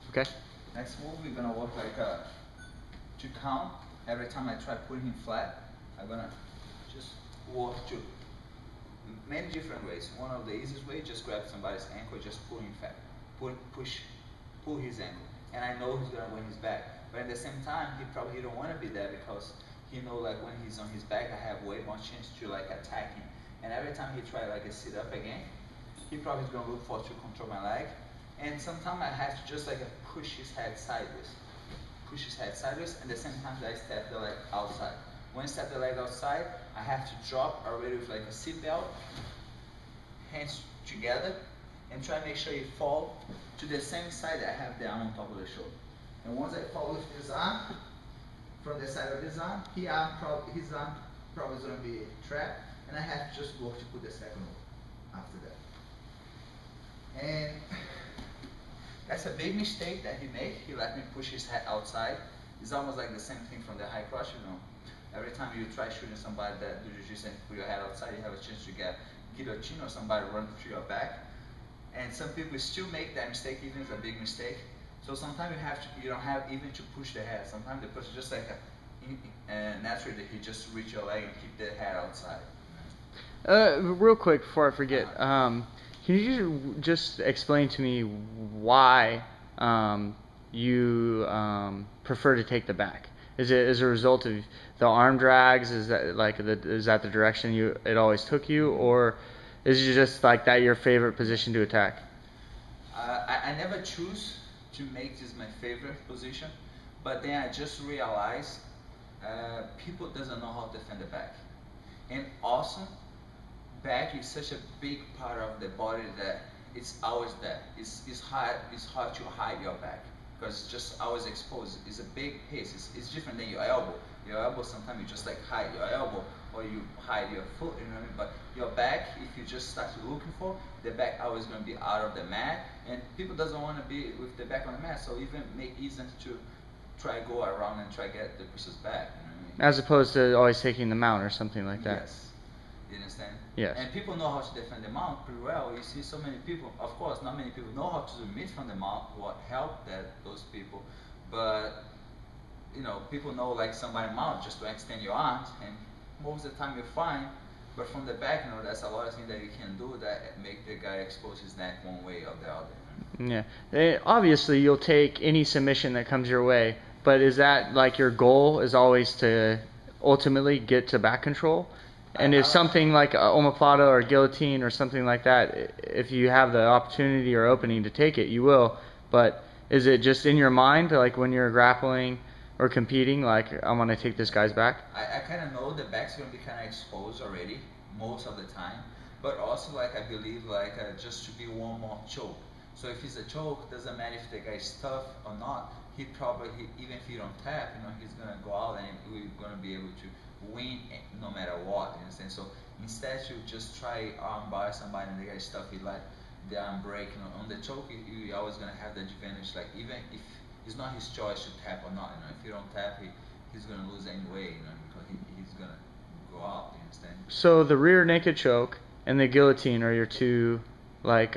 Okay. Next move, we're gonna work like to count. Every time I try putting him flat, I'm gonna just work to many different ways. One of the easiest way, just grab somebody's ankle, just pull him flat, pull his ankle, and I know he's gonna win his back. But at the same time, he don't want to be there because he know like when he's on his back, I have way more chance to like attack him. And every time he try like a sit up again, he probably is gonna look for to control my leg. And sometimes I have to just like push his head sideways. Push his head sideways, and at the same time I step the leg outside. When I step the leg outside, I have to drop already with like a seat belt, hands together, and try to make sure you fall to the same side that I have the arm on top of the shoulder. And once I fall with this arm, from the side of this arm, his arm probably is going to be trapped, and I have to just work to put the second move after that. And that's a big mistake that he made. He let me push his head outside. It's almost like the same thing from the high cross, you know. Every time you try shooting somebody that do jiu-jitsu and put your head outside, you have a chance to get guillotine or somebody run through your back. And some people still make that mistake, even if it's a big mistake. So sometimes you don't have even to push the head. Sometimes the person just like naturally he just reach your leg and keep the head outside. Real quick before I forget, can you just explain to me why you prefer to take the back? Is it as a result of the arm drags? Is that like is that the direction it always took you, or is it just like that your favorite position to attack? I never choose to make this my favorite position, but then I just realized people doesn't know how to defend the back, and also back is such a big part of the body that it's always there. It's hard to hide your back because it's just always exposed. It's a big piece. It's different than your elbow. Your elbow sometimes you just like hide your elbow or you hide your foot, you know what I mean? But your back, if you just start looking for, the back always going to be out of the mat, and people doesn't want to be with the back on the mat, so even make easy to try go around and try get the person's back, you know what I mean? As opposed to always taking the mount or something like that. Yes. You understand? Yes. And people know how to defend the mount pretty well. You see so many people, of course, not many people know how to submit from the mount, what help those people, but you know, people know like somebody mount just to extend your arms, and most of the time you're fine, but from the back, you know, there's a lot of things that you can do that make the guy expose his neck one way or the other. Yeah. Obviously, you'll take any submission that comes your way, but is that like your goal is always to ultimately get to back control? And if something like omoplata or guillotine or something like that, if you have the opportunity or opening to take it, you will. But is it just in your mind, like when you're grappling or competing, like I want to take this guy's back? I kind of know the back's going to be kind of exposed already most of the time, but also like I believe like just to be one more choke. So if it's a choke, doesn't matter if the guy's tough or not. Even if you don't tap, you know, he's gonna go out and we're gonna be able to win no matter what. You understand? So instead, you just try arm bar somebody and the guy's tough, he let the arm break. You know, on the choke, you're always gonna have the advantage. Like even if it's not his choice to tap or not, you know, if you don't tap, he's gonna lose anyway. You know, because he's gonna go out. You understand? So the rear naked choke and the guillotine are your two like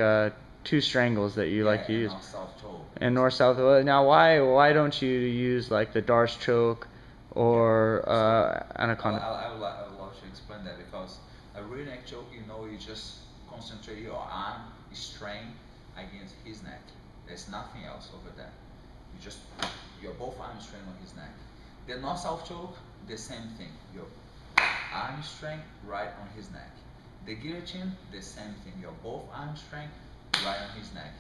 two strangles that you like to use. And north-south. Now, why don't you use like the Darce choke or anaconda? I would love to explain that, because a rear neck choke, you know, you just concentrate your arm strength against his neck. There's nothing else over there. Your both arms strength on his neck. The north-south choke, the same thing. Your arm strength right on his neck. The guillotine, the same thing. Your both arm strength right on his neck.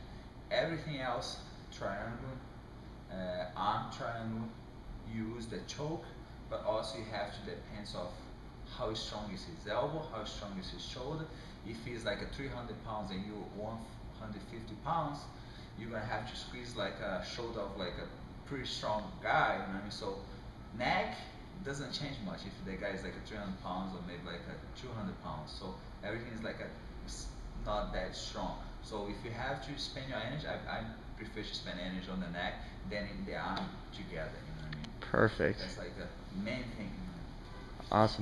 Everything else, triangle, arm triangle, use the choke, but also you have to depend on how strong is his elbow, how strong is his shoulder. If he's like a 300 pounds and you 150 pounds, you're gonna have to squeeze like a shoulder of like a pretty strong guy, you know what I mean? So neck doesn't change much if the guy is like a 300 pounds or maybe like a 200 pounds. So everything is like not that strong. So if you have to spend your energy, I prefer to spend energy on the neck than in the arm together. You know what I mean? Perfect. That's like the main thing. Awesome.